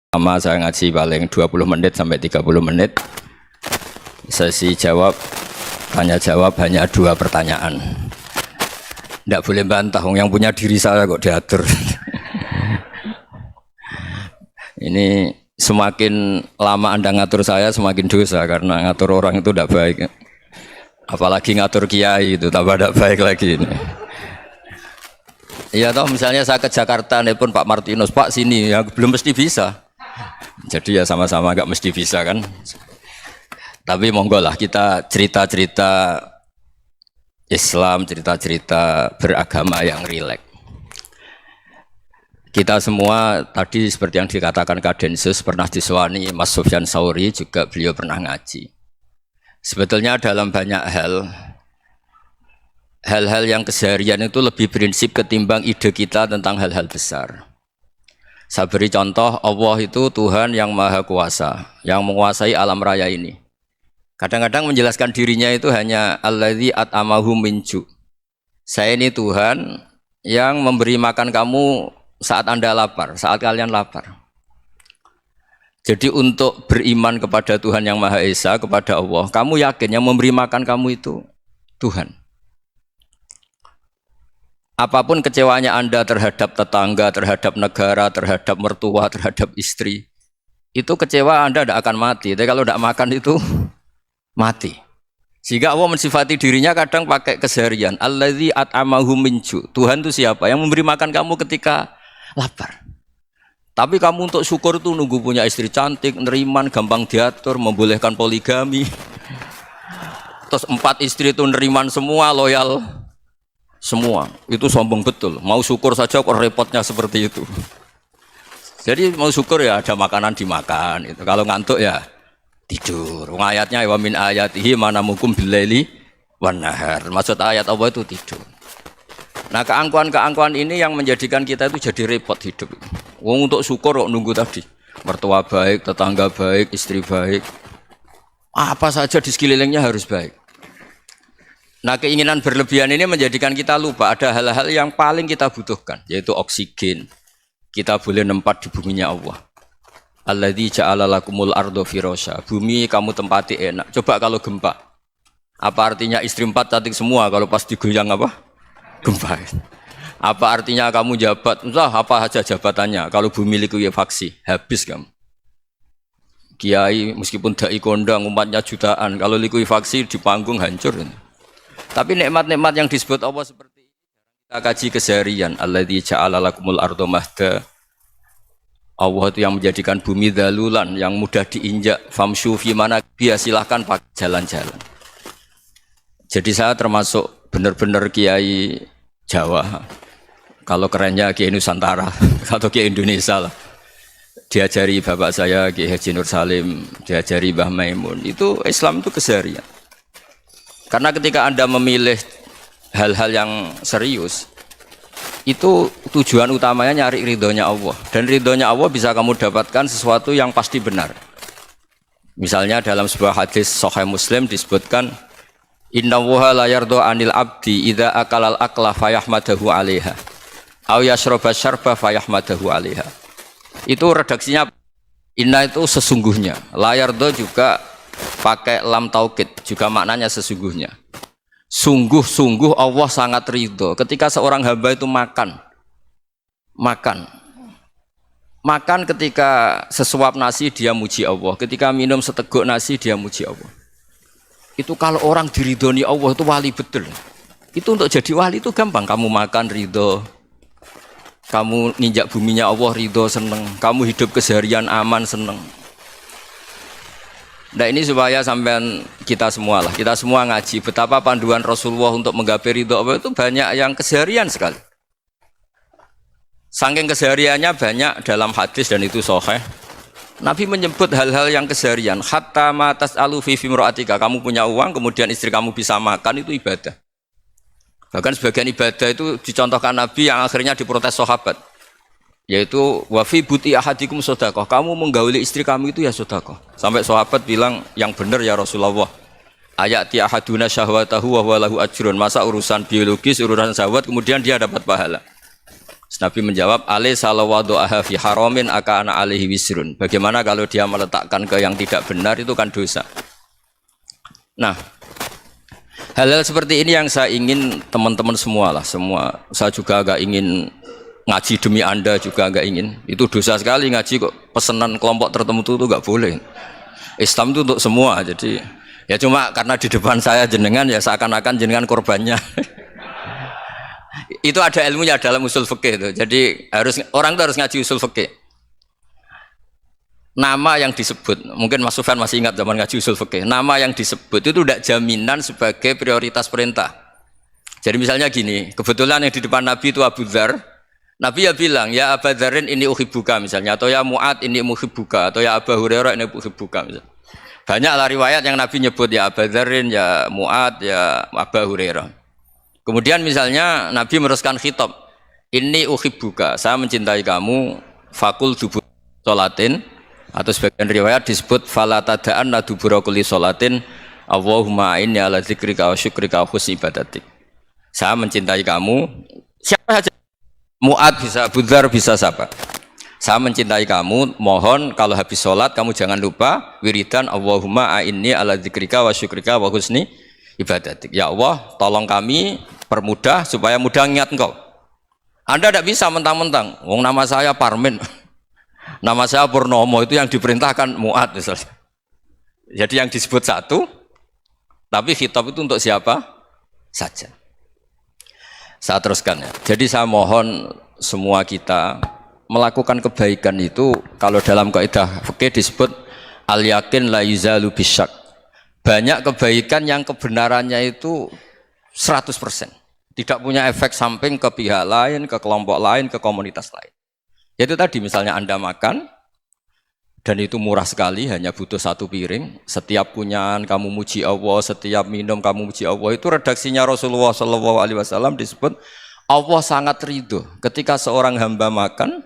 Lama saya ngaji paling 20 menit sampai 30 menit. Sesi jawab, tanya jawab hanya 2 pertanyaan. Tidak boleh bantah, yang punya diri saya kok diatur. Ini semakin lama Anda ngatur saya semakin dosa, karena ngatur orang itu tidak baik. Apalagi ngatur kiai itu tambah tidak baik lagi ini. Iya toh, misalnya saya ke Jakarta nelpon Pak Martinus, Pak sini, ya belum mesti bisa. Jadi ya sama-sama gak mesti bisa kan. Tapi monggo lah kita cerita-cerita Islam, cerita-cerita beragama yang rileks. Kita semua tadi seperti yang dikatakan Kak Densus pernah disewani Mas Sufyan Sauri, juga beliau pernah ngaji. Sebetulnya dalam banyak hal-hal yang keseharian itu lebih prinsip ketimbang ide kita tentang hal-hal besar. Saya beri contoh, Allah itu Tuhan yang maha kuasa, yang menguasai alam raya ini. Kadang-kadang menjelaskan dirinya itu hanya alladzi at'amahum min ju'. Saya ini Tuhan yang memberi makan kamu saat Anda lapar, saat kalian lapar. Jadi untuk beriman kepada Tuhan yang Maha Esa, kepada Allah, kamu yakin yang memberi makan kamu itu Tuhan. Apapun kecewanya Anda terhadap tetangga, terhadap negara, terhadap mertua, terhadap istri, itu kecewa Anda tidak akan mati. Tapi kalau tidak makan itu mati. Sehingga Allah mensifati dirinya kadang pakai keseharian. Alladzi at'amahum min ju'. Tuhan itu siapa? Yang memberi makan kamu ketika lapar. Tapi kamu untuk syukur itu nunggu punya istri cantik, neriman, gampang diatur, membolehkan poligami. Terus 4 istri itu neriman semua, loyal semua. Itu sombong betul. Mau syukur saja kok repotnya seperti itu. Jadi mau syukur ya ada makanan dimakan. Itu. Kalau ngantuk ya tidur. Ayatnya wa min ayatihi manamukum billaili wan nahar. Maksud ayat Allah itu tidur. Nah, keangkuhan-keangkuhan ini yang menjadikan kita itu jadi repot hidup. Wong untuk syukur kok nunggu tadi. Mertua baik, tetangga baik, istri baik. Apa saja di sekelilingnya harus baik. Nah, keinginan berlebihan ini menjadikan kita lupa ada hal-hal yang paling kita butuhkan, yaitu oksigen. Kita boleh nempat di buminya Allah. Alladzi ja'ala lakumul ardo firasya. Bumi kamu tempati enak. Coba kalau gempa. Apa artinya istri 4 cantik semua kalau pas digoyang apa? Gempa. Apa artinya kamu jabat? Entah apa saja jabatannya. Kalau bumi likuifaksi, habis kamu. Kiai meskipun dai kondang umatnya jutaan, kalau likuifaksi di panggung hancur. Tapi nikmat-nikmat yang disebut Allah seperti ini kita kaji keseharian. Alladzi ja'ala lakumul ardo mahda. Allah itu yang menjadikan bumi dalulan, yang mudah diinjak. Famshu fi mana biya, silahkan pakai jalan-jalan. Jadi saya termasuk benar-benar kiai Jawa. Kalau kerennya kiai Nusantara atau kiai Indonesia lah. Diajari bapak saya Kiai Haji Nur Salim, diajari Mbah Maimun. Itu Islam itu keseharian. Karena ketika Anda memilih hal-hal yang serius, itu tujuan utamanya nyari ridhonya Allah. Dan ridhonya Allah bisa kamu dapatkan sesuatu yang pasti benar. Misalnya dalam sebuah hadis Sahih Muslim disebutkan, Innallaha la yardha 'anil 'abdi idza akalal akla fayahmadahu 'alaiha aw yashraba syarba fayahmadahu 'alaiha. Itu redaksinya inna itu sesungguhnya. La yardha juga pakai lam taukid, juga maknanya sesungguhnya. Sungguh-sungguh Allah sangat ridho ketika seorang hamba itu makan ketika sesuap nasi dia muji Allah, ketika minum seteguk nasi dia muji Allah. Itu kalau orang diridhoni Allah itu wali betul. Itu untuk jadi wali itu gampang. Kamu makan ridho, kamu nginjak buminya Allah ridho, seneng, kamu hidup keseharian aman, seneng. Nah, ini supaya sampean kita semua ngaji betapa panduan Rasulullah untuk menggapai ridho Allah itu banyak yang keseharian sekali. Saking kesehariannya banyak dalam hadis dan itu sahih. Nabi menyebut hal-hal yang keseharian. Hatta ma tas'alu fi imra'atika. Kamu punya uang kemudian istri kamu bisa makan, itu ibadah. Bahkan sebagian ibadah itu dicontohkan Nabi yang akhirnya diprotes sahabat. Yaitu wafi buti ahadikum sodakoh, kamu menggauli istri kamu itu ya sodakoh. Sampai sahabat bilang yang benar ya Rasulullah. Ayati ahaduna syahwatahu wa huwa lahu ajrun. Masa urusan biologis, urusan syahwat kemudian dia dapat pahala. Nabi menjawab, "Ali salawadu'aha fi haramin akana alaihi wisrun." Bagaimana kalau dia meletakkan ke yang tidak benar, itu kan dosa. Nah, hal-hal seperti ini yang saya ingin teman-teman semua lah, semua. Saya juga agak ingin ngaji demi Anda juga agak ingin. Itu dosa sekali ngaji kok pesanan kelompok tertentu itu enggak boleh. Islam itu untuk semua. Jadi ya cuma karena di depan saya jenengan ya seakan-akan jenengan korbannya. Itu ada ilmunya dalam usul fikih itu. Jadi orang itu harus ngaji usul fikih. Nama yang disebut, mungkin Mas Sufyan masih ingat zaman ngaji usul fikih. Nama yang disebut itu tidak jaminan sebagai prioritas perintah. Jadi misalnya gini, kebetulan yang di depan Nabi itu Abu Dzar. Nabi ya bilang, ya Abu Dzarin ini uhibbuka misalnya, atau ya Mu'ad ini muhibbuka, atau ya Abu Hurairah ini uhibbuka misalnya. Banyaklah riwayat yang Nabi nyebut ya Abu Dzarin, ya Mu'ad, ya Abu Hurairah. Kemudian misalnya Nabi meneruskan khitab, ini uhibbuka, saya mencintai kamu, fakul dubur sholatin, atau sebagian riwayat disebut fala tada'anna dubura kulli sholatin, Allahumma inni ala dzikrika wa syukrika wa husni ibadatik. Saya mencintai kamu, siapa saja. Mu'ad bisa, Abu Dzar bisa siapa? Saya mencintai kamu, mohon kalau habis sholat kamu jangan lupa wiridan Allahumma a'inni ala dzikrika wa syukrika wa husni ibadatik. Ya Allah, tolong kami permudah supaya mudah ingat engkau. Anda tidak bisa mentang-mentang, wong nama saya Parmin, nama saya Purnomo, itu yang diperintahkan Mu'ad misalnya. Jadi yang disebut satu, tapi khitab itu untuk siapa saja. Saya teruskan ya. Jadi saya mohon semua kita melakukan kebaikan itu, kalau dalam kaidah fikih disebut al yakin la yuzalu bisyak. Banyak kebaikan yang kebenarannya itu 100%. Tidak punya efek samping ke pihak lain, ke kelompok lain, ke komunitas lain. Yaitu tadi misalnya Anda makan dan itu murah sekali, hanya butuh satu piring. Setiap kunyahan kamu muji Allah, setiap minum kamu muji Allah. Itu redaksinya Rasulullah SAW disebut Allah sangat ridho ketika seorang hamba makan,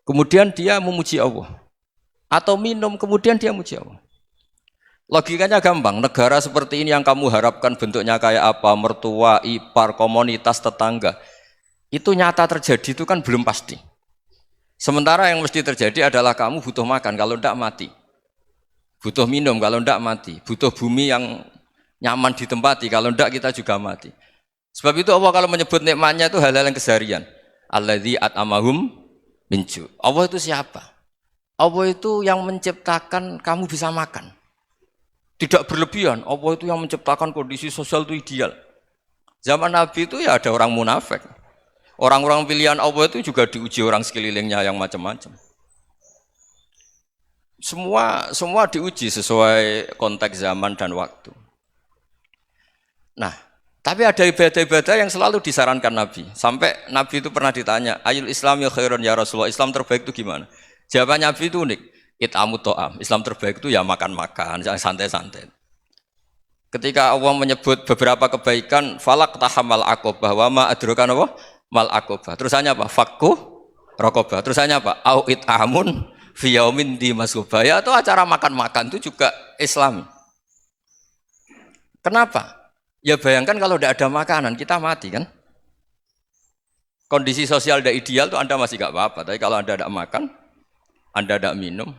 kemudian dia memuji Allah, atau minum kemudian dia muji Allah. Logikanya gampang. Negara seperti ini yang kamu harapkan bentuknya kayak apa, mertua, ipar, komunitas, tetangga, itu nyata terjadi itu kan belum pasti. Sementara yang mesti terjadi adalah kamu butuh makan, kalau tidak mati. Butuh minum, kalau tidak mati. Butuh bumi yang nyaman ditempati, kalau tidak kita juga mati. Sebab itu Allah kalau menyebut nikmatnya itu hal-hal yang keseharian. Alladzi at'amahum min ju'. Allah itu siapa? Allah itu yang menciptakan kamu bisa makan. Tidak berlebihan. Allah itu yang menciptakan kondisi sosial itu ideal. Zaman Nabi itu ya ada orang munafik. Orang-orang pilihan Allah itu juga diuji orang sekelilingnya yang macam-macam. Semua diuji sesuai konteks zaman dan waktu. Nah, tapi ada ibadah-ibadah yang selalu disarankan Nabi. Sampai Nabi itu pernah ditanya, ayul Islam ya khairun ya Rasulullah, Islam terbaik itu gimana? Jawaban Nabi itu unik. It'amut to'am. Islam terbaik itu ya makan-makan, yang santai-santai. Ketika Allah menyebut beberapa kebaikan, falak tahamal aqobah wa ma adrokan Allah mal aqobah. Terusannya apa? Fakku rokobah. Terusannya apa? Au it'amun fi yaumin di masubaya. Itu acara makan-makan itu juga Islam. Kenapa? Ya bayangkan kalau tidak ada makanan kita mati kan? Kondisi sosial tidak ideal tuh Anda masih gak apa-apa. Tapi kalau Anda tidak makan, Anda tidak minum,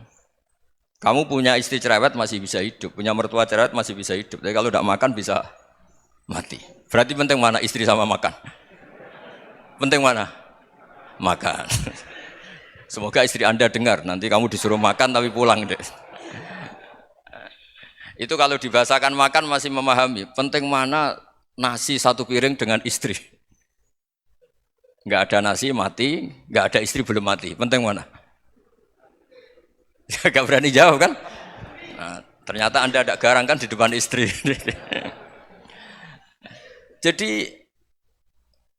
kamu punya istri cerewet masih bisa hidup, punya mertua cerewet masih bisa hidup. Tapi kalau tidak makan bisa mati. Berarti penting mana istri sama makan? Penting mana? Makan. Semoga istri Anda dengar, nanti kamu disuruh makan tapi pulang deh. Itu kalau dibahasakan makan masih memahami. Penting mana nasi satu piring dengan istri. Enggak ada nasi mati, enggak ada istri belum mati. Penting mana? Gak berani jawab kan? Nah, ternyata Anda ada garang kan di depan istri. Jadi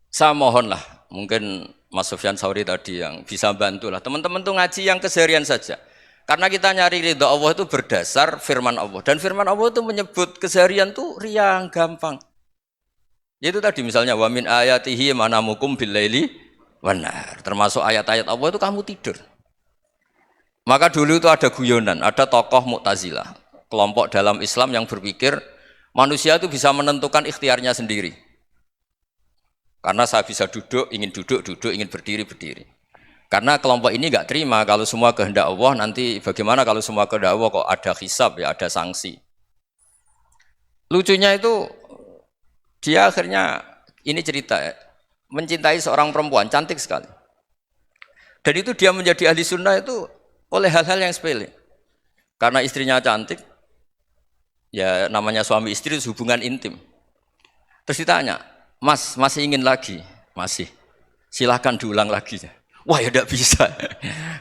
saya mohonlah, mungkin Mas Sufyan Sauri tadi yang bisa bantulah. Teman-teman tuh ngaji yang keseharian saja. Karena kita nyari ridha Allah itu berdasar firman Allah. Dan firman Allah itu menyebut keseharian tuh riang, gampang. Yaitu tadi misalnya wa min ayatihi manamukum billaili wan nahar. Termasuk ayat-ayat Allah itu kamu tidur. Maka dulu itu ada guyonan, ada tokoh Mu'tazilah, kelompok dalam Islam yang berpikir manusia itu bisa menentukan ikhtiarnya sendiri. Karena saya bisa duduk, duduk, ingin berdiri, berdiri. Karena kelompok ini nggak terima kalau semua kehendak Allah, nanti bagaimana kalau semua kehendak Allah kok ada hisab ya, ada sanksi. Lucunya itu dia akhirnya ini cerita ya, mencintai seorang perempuan cantik sekali. Dan itu dia menjadi ahli sunnah itu oleh hal-hal yang sepele. Karena istrinya cantik, ya namanya suami istri itu hubungan intim. Terus ditanya, Mas, masih ingin lagi? Masih. Silahkan diulang lagi. Wah ya tidak bisa.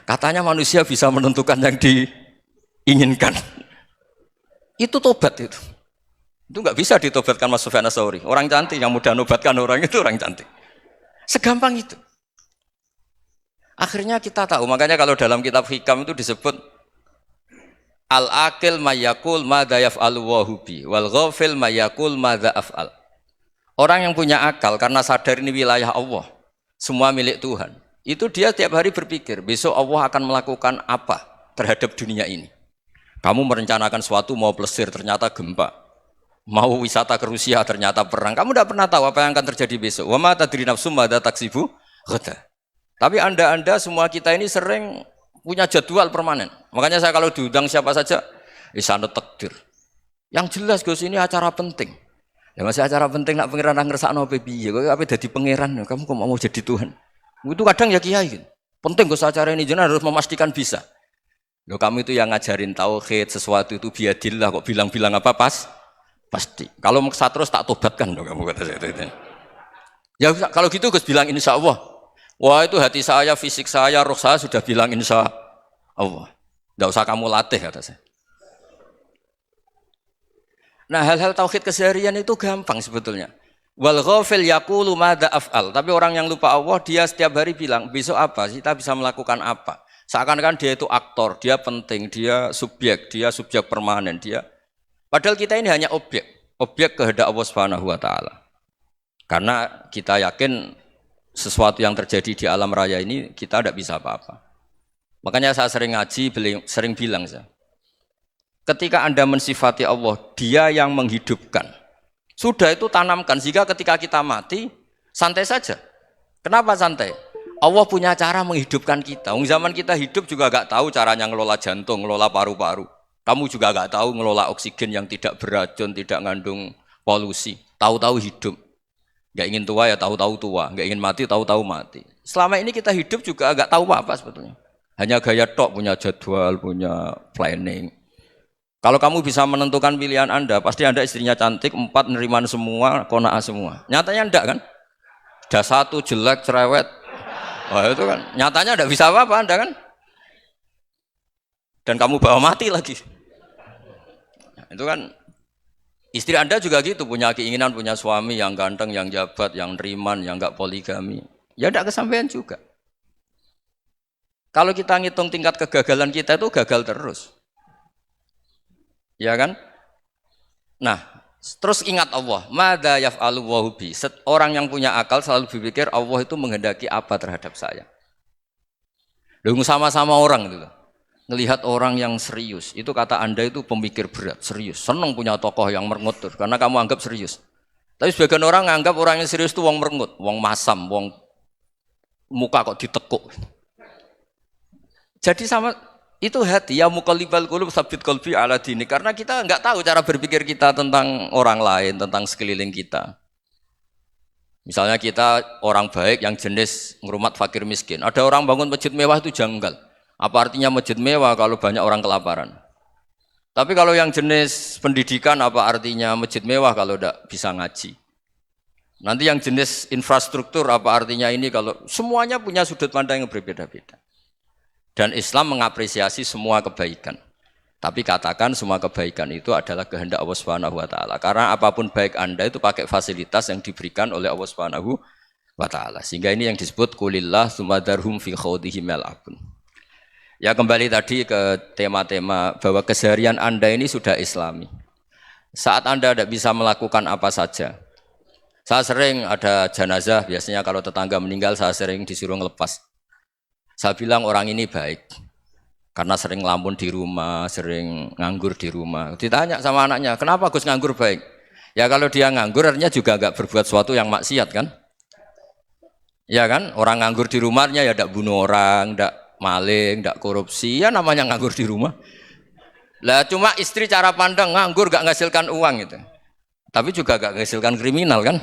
Katanya manusia bisa menentukan yang diinginkan. Itu tobat itu. Itu nggak bisa ditobatkan Mas Sufyan Ats-Tsauri. Orang cantik yang mudah nobatkan orang itu orang cantik. Segampang itu. Akhirnya kita tahu, makanya kalau dalam kitab Hikam itu disebut al-aqil mayakul madza yaf'alu wa hubi wal ghafil mayakul madza af'al. Orang yang punya akal karena sadar ini wilayah Allah, semua milik Tuhan. Itu dia tiap hari berpikir, besok Allah akan melakukan apa terhadap dunia ini. Kamu merencanakan suatu mau plesir, ternyata gempa. Mau wisata ke Rusia, ternyata perang. Kamu tidak pernah tahu apa yang akan terjadi besok. Wa ma tadri nafsum madza taksibu ghadan. Tapi anda semua kita ini sering punya jadwal permanen. Makanya saya kalau diundang siapa saja, isana takdir. Yang jelas Gus ini acara penting. Ya masih acara penting nak pangeran ngersakno apa piye? Kok ape dadi pangeran? Kamu kok mau jadi Tuhan? Itu kadang ya kiai gitu. Penting Gus acara ini jenengan harus memastikan bisa. Loh kamu itu yang ngajarin tauhid sesuatu itu biadillah kok bilang-bilang apa pasti. Kalau maksa terus tak tobatkan dong kamu kata saya itu. Ya kalau gitu Gus bilang insya Allah. Wah itu hati saya, fisik saya, roh saya sudah bilang insya Allah. Tidak usah kamu latih kata saya. Nah hal-hal tauhid keseharian itu gampang sebetulnya. Wal ghafil yaqulu madza af'al. Tapi orang yang lupa Allah dia setiap hari bilang besok apa? Kita bisa melakukan apa? Seakan-akan dia itu aktor, dia penting, dia subjek permanen, dia. Padahal kita ini hanya objek kehendak Allah Subhanahu wa taala. Karena kita yakin sesuatu yang terjadi di alam raya ini kita tidak bisa apa-apa. Makanya saya sering ngaji, sering bilang saya. Ketika Anda mensifati Allah, dia yang menghidupkan. Sudah itu tanamkan, sehingga ketika kita mati, santai saja. Kenapa santai? Allah punya cara menghidupkan kita. Zaman kita hidup juga gak tahu caranya ngelola jantung, ngelola paru-paru. Kamu juga gak tahu ngelola oksigen yang tidak beracun, tidak ngandung polusi. Tahu-tahu hidup. Gak ingin tua ya tahu-tahu tua, gak ingin mati tahu-tahu mati. Selama ini kita hidup juga gak tahu apa sebetulnya. Hanya gaya tok, punya jadwal, punya planning. Kalau kamu bisa menentukan pilihan Anda, pasti Anda istrinya cantik, 4 neriman semua, kona'ah semua. Nyatanya enggak kan? Ada 1 jelek, cerewet. Oh itu kan, nyatanya enggak bisa apa-apa Anda kan? Dan kamu bawa mati lagi. Nah, itu kan, istri Anda juga gitu, punya keinginan, punya suami yang ganteng, yang jabat, yang neriman, yang enggak poligami. Ya enggak kesampaian juga. Kalau kita ngitung tingkat kegagalan kita itu gagal terus. Ya kan? Nah, terus ingat Allah, madza yaf'alu wa hubi. Orang yang punya akal selalu berpikir Allah itu menghendaki apa terhadap saya. Loh sama-sama orang itu. Ngelihat orang yang serius, itu kata Anda itu pemikir berat, serius. Senang punya tokoh yang merengut karena kamu anggap serius. Tapi sebagian orang nganggap orang yang serius itu wong merengut, wong masam, wong muka kok ditekuk. Jadi sama itu hati ya muqallibal qulub tsabbit qalbi ala dini, karena kita enggak tahu cara berpikir kita tentang orang lain, tentang sekeliling kita. Misalnya kita orang baik yang jenis ngrumat fakir miskin. Ada orang bangun masjid mewah itu janggal. Apa artinya masjid mewah kalau banyak orang kelaparan? Tapi kalau yang jenis pendidikan apa artinya masjid mewah kalau enggak bisa ngaji? Nanti yang jenis infrastruktur apa artinya ini kalau semuanya punya sudut pandang yang berbeda-beda. Dan Islam mengapresiasi semua kebaikan. Tapi katakan semua kebaikan itu adalah kehendak Allah Subhanahu wa taala. Karena apapun baik Anda itu pakai fasilitas yang diberikan oleh Allah Subhanahu wa taala. Sehingga ini yang disebut qulillah tsumadarhum fi khawdihim yal'abun. Ya kembali tadi ke tema-tema bahwa keseharian Anda ini sudah Islami. Saat Anda tidak bisa melakukan apa saja. Saya sering ada jenazah, biasanya kalau tetangga meninggal saya sering disuruh ngelepas. Saya bilang orang ini baik karena sering ngelamun di rumah, sering nganggur di rumah. Ditanya sama anaknya, kenapa Gus nganggur baik? Ya kalau dia nganggur artinya juga agak berbuat sesuatu yang maksiat kan? Ya kan, orang nganggur di rumahnya ya ndak bunuh orang, ndak maling, ndak korupsi, ya namanya nganggur di rumah. Lah cuma istri cara pandang nganggur gak menghasilkan uang itu. Tapi juga gak menghasilkan kriminal kan.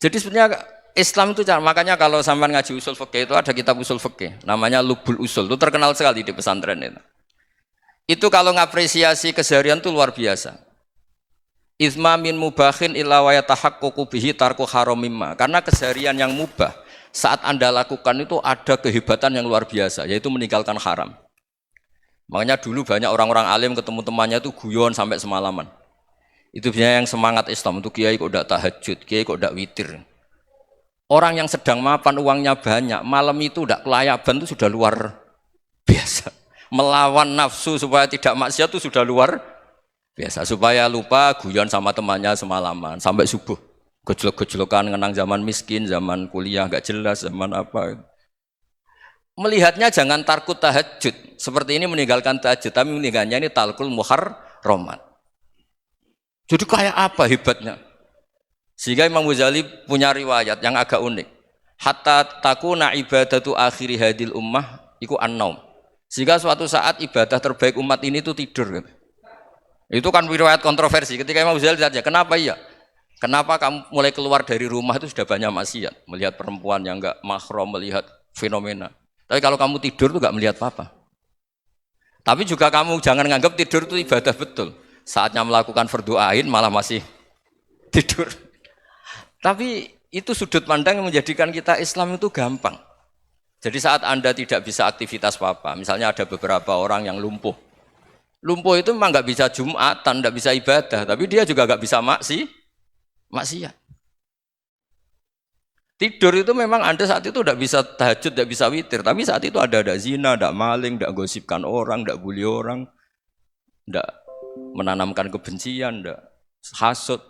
Jadi sebenarnya Islam itu makanya kalau sampai ngaji usul fikih itu ada kitab usul fikih namanya Lubul Usul, itu terkenal sekali di pesantren itu. Itu kalau ngapresiasi keseharian itu luar biasa. Izma min mubahin illa wa yatahaqqaqu bihi tarku haramimma. Karena keseharian yang mubah saat Anda lakukan itu ada kehebatan yang luar biasa, yaitu meninggalkan haram. Makanya dulu banyak orang-orang alim ketemu temannya itu guyon sampai semalaman. Itu biasanya yang semangat Islam itu kiai kok udah tahajud, kiai kok udah witir. Orang yang sedang mapan uangnya banyak, malam itu udah kelayaban itu sudah luar biasa. Melawan nafsu supaya tidak maksiat itu sudah luar biasa. Supaya lupa guyon sama temannya semalaman sampai subuh. Gejolok-gejolokan ngenang zaman miskin, zaman kuliah gak jelas, zaman apa. Melihatnya jangan tarkut tahajud. Seperti ini meninggalkan tahajud, tapi meninggalkannya ini talkul muharramat. Jadi kayak apa hebatnya? Sehingga Imam Ghazali punya riwayat yang agak unik. Hatta takuna ibadatu akhiri hadil ummah iku an-naum. Sehingga suatu saat ibadah terbaik umat ini itu tidur. Itu kan riwayat kontroversi. Ketika Imam Ghazali ditanya, kenapa iya? Kenapa kamu mulai keluar dari rumah itu sudah banyak maksiat? Melihat perempuan yang enggak mahram, melihat fenomena. Tapi kalau kamu tidur itu enggak melihat apa-apa. Tapi juga kamu jangan nganggap tidur itu ibadah betul. Saatnya melakukan fardu ain malah masih tidur. Tapi itu sudut pandang yang menjadikan kita Islam itu gampang. Jadi saat Anda tidak bisa aktivitas apa-apa, misalnya ada beberapa orang yang lumpuh. Lumpuh itu memang nggak bisa Jumatan, nggak bisa ibadah, tapi dia juga nggak bisa maksiat. Tidur itu memang Anda saat itu tidak bisa tahajud, tidak bisa witir, tapi saat itu ada zina, ada maling, tidak gosipkan orang, tidak bully orang, tidak menanamkan kebencian, tidak hasud.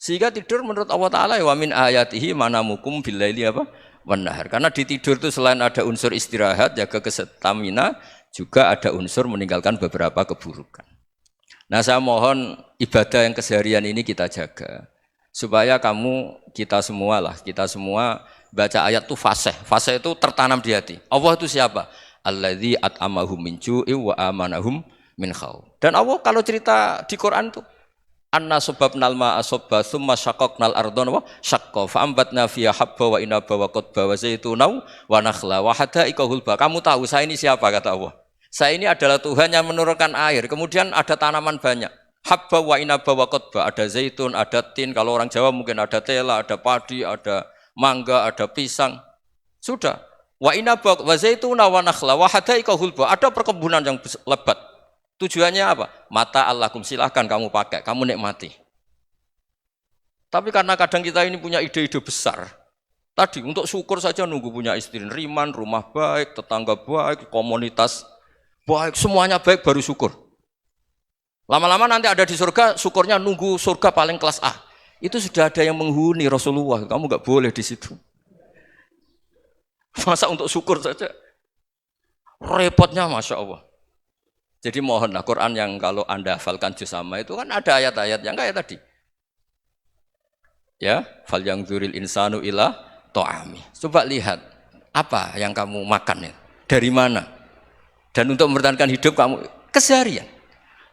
Sehingga tidur menurut Allah Ta'ala wa min ayatihi manamukum billaili apa? Wan-nahar. Karena di tidur itu selain ada unsur istirahat, jaga kestamina, juga ada unsur meninggalkan beberapa keburukan. Nah saya mohon ibadah yang keseharian ini kita jaga. Supaya kita semua baca ayat itu fasih. Fasih itu tertanam di hati. Allah itu siapa? Alladzi at'amahum min ju'i wa amanahum min khauf. Dan Allah kalau cerita di Quran itu anna subabnal ma'a subba thumma syaqqaqnal ardha wa syaqqa fa ambatna fiha habba wa inaba wa qadba wa zaituna wa nakhla wa hada'iqa hulba. Kamu tahu saya ini siapa kata Allah? Saya ini adalah Tuhan yang menurunkan air, kemudian ada tanaman banyak. Habba wa inaba wa qadba, ada zaitun, ada tin, kalau orang Jawa mungkin ada tela, ada padi, ada mangga, ada pisang. Sudah. Wa inaba wa zaituna wa nakhla wa hada'iqa hulba, ada perkebunan yang lebat. Tujuannya apa? Mata Allahkum, silahkan kamu pakai, kamu nikmati. Tapi karena kadang kita ini punya ide-ide besar. Tadi untuk syukur saja nunggu punya istri riman, rumah baik, tetangga baik, komunitas baik, semuanya baik baru syukur. Lama-lama nanti ada di surga, syukurnya nunggu surga paling kelas A. Itu sudah ada yang menghuni Rasulullah, kamu nggak boleh di situ. Masa untuk syukur saja? Repotnya Masya Allah. Jadi mohonlah Quran yang kalau Anda hafalkan juz amma itu kan ada ayat-ayat yang kayak tadi. Ya, fal yang dzuril insanu ila ta'ami. Coba lihat apa yang kamu makan ya? Dari mana? Dan untuk mempertahankan hidup kamu keseharian.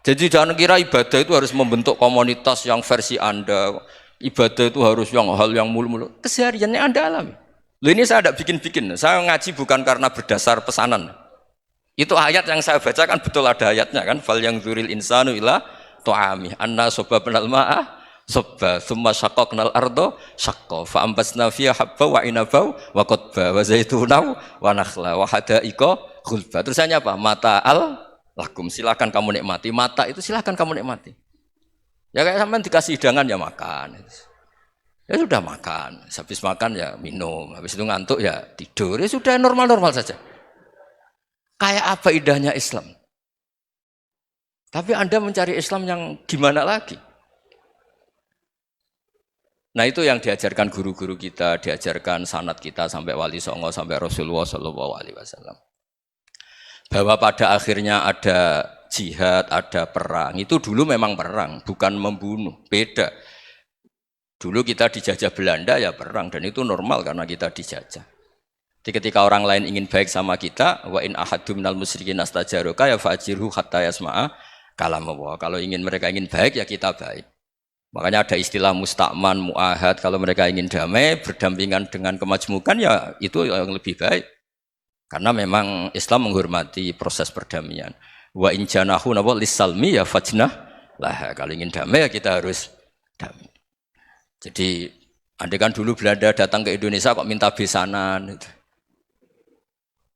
Jadi jangan kira ibadah itu harus membentuk komunitas yang versi Anda. Ibadah itu harus hal yang mulu-mulu. Kesehariannya Anda alami. Loh ini saya tidak bikin-bikin. Saya ngaji bukan karena berdasar pesanan. Itu ayat yang saya baca kan betul ada ayatnya kan. Fal yang dzuril insanu ila ta'ami. Anna sobabnal ma'a sobba. Thumma syaqqaqnal ardo syaqqa. Fa'ambasna fiha habba wa inabau wa qadba. Wa zaituna wa nakhla wa hada'iqa khulba. Terusannya apa? Mata'al lakum. Silakan kamu nikmati. Mata itu silakan kamu nikmati. Ya kayak sampean dikasih hidangan ya makan. Ya sudah makan. Habis makan ya minum. Habis itu ngantuk ya tidur. Ya sudah normal-normal saja. Kayak apa indahnya Islam? Tapi Anda mencari Islam yang gimana lagi? Nah itu yang diajarkan guru-guru kita, diajarkan sanad kita sampai Wali Songo, sampai Rasulullah SAW. Bahwa pada akhirnya ada jihad, ada perang. Itu dulu memang perang, bukan membunuh. Beda. Dulu kita dijajah Belanda ya perang dan itu normal karena kita dijajah. Jadi ketika orang lain ingin baik sama kita, wa in ahadum minal musyrikin astajaroka ya fajirhu hatta yasma'a kalam Allah. Kalau mereka ingin baik ya kita baik. Makanya ada istilah mustakman, muahad. Kalau mereka ingin damai, berdampingan dengan kemajmukan ya itu yang lebih baik. Karena memang Islam menghormati proses perdamaian. Wa in janahu nawa lisalmi ya fajnah lah. Kalau ingin damai ya kita harus damai. Jadi andai kan dulu Belanda datang ke Indonesia kok minta besanan gitu.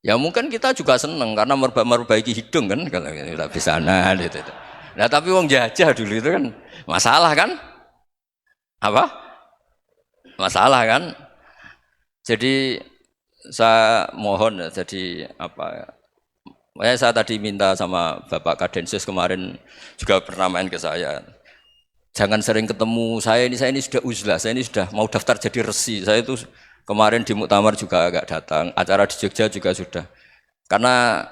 Ya mungkin kita juga seneng karena memperbaiki hidung kan kalau minta besanan gitu. Nah tapi wong jajah dulu itu kan masalah kan? Apa? Masalah kan? Jadi saya mohon jadi apa? Saya tadi minta sama Bapak Kadensus kemarin juga pernah main ke saya. Jangan sering ketemu saya ini sudah uzlah, saya ini sudah mau daftar jadi resi. Saya itu kemarin di muktamar juga agak datang, acara di Jogja juga sudah. Karena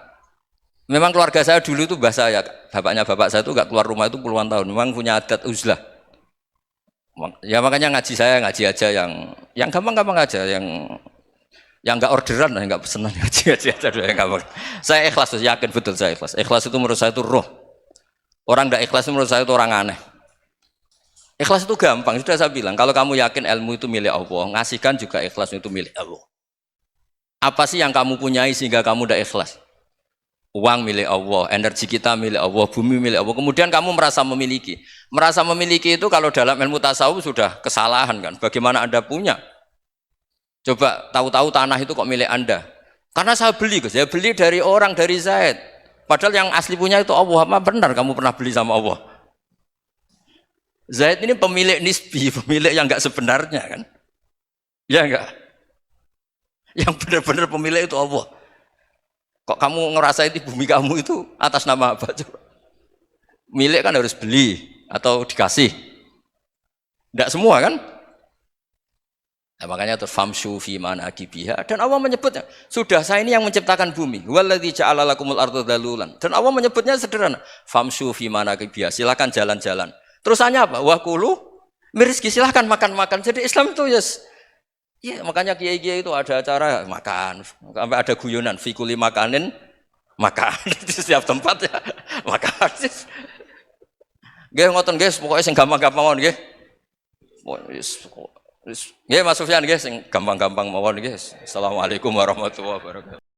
memang keluarga saya dulu itu bahasa ya, bapaknya bapak saya itu enggak keluar rumah itu puluhan tahun. Memang punya adat uzlah. Ya makanya ngaji saya ngaji aja yang gampang-gampang aja, yang enggak orderan, enggak pesenan ngaji aja dulu yang gampang. Saya ikhlas, yakin betul saya ikhlas. Ikhlas itu menurut saya itu roh. Orang enggak ikhlas menurut saya itu orang aneh. Ikhlas itu gampang, sudah saya bilang. Kalau kamu yakin ilmu itu milik Allah, ngasihkan juga ikhlas itu milik Allah. Apa sih yang kamu punyai sehingga kamu tidak ikhlas? Uang milik Allah, energi kita milik Allah, bumi milik Allah. Kemudian kamu merasa memiliki. Merasa memiliki itu kalau dalam ilmu tasawuf sudah kesalahan kan. Bagaimana Anda punya? Coba tahu-tahu tanah itu kok milik Anda. Karena saya beli, saya beli dari orang, dari Zaid. Padahal yang asli punya itu Allah. Apa benar kamu pernah beli sama Allah? Zaid ini pemilik nisbi, pemilik yang enggak sebenarnya kan? Ya enggak? Yang benar-benar pemilik itu Allah. Kok kamu ngerasa itu bumi kamu itu atas nama apa? Coba. Milik kan harus beli atau dikasih. Enggak semua kan? Nah, makanya terus famshu fi manakibiha dan Allah menyebutnya, sudah saya ini yang menciptakan bumi. Waladzi ja'ala lakumul arda dalulan. Dan Allah menyebutnya sederhana, famshu fi manakibiha, silakan jalan-jalan. Terusannya apa? Wakulu mirizki, silahkan makan-makan. Jadi Islam itu ya makanya kiai-kiai itu ada acara makan, sampai ada guyonan fikuli makanin makan di setiap tempat ya makan. Nggih ngoten guys, pokoknya sing gampang-gampang mawon nggih. Nggih Mas Sufyan nggih sing gampang-gampang mawon nggih. Assalamualaikum warahmatullahi wabarakatuh.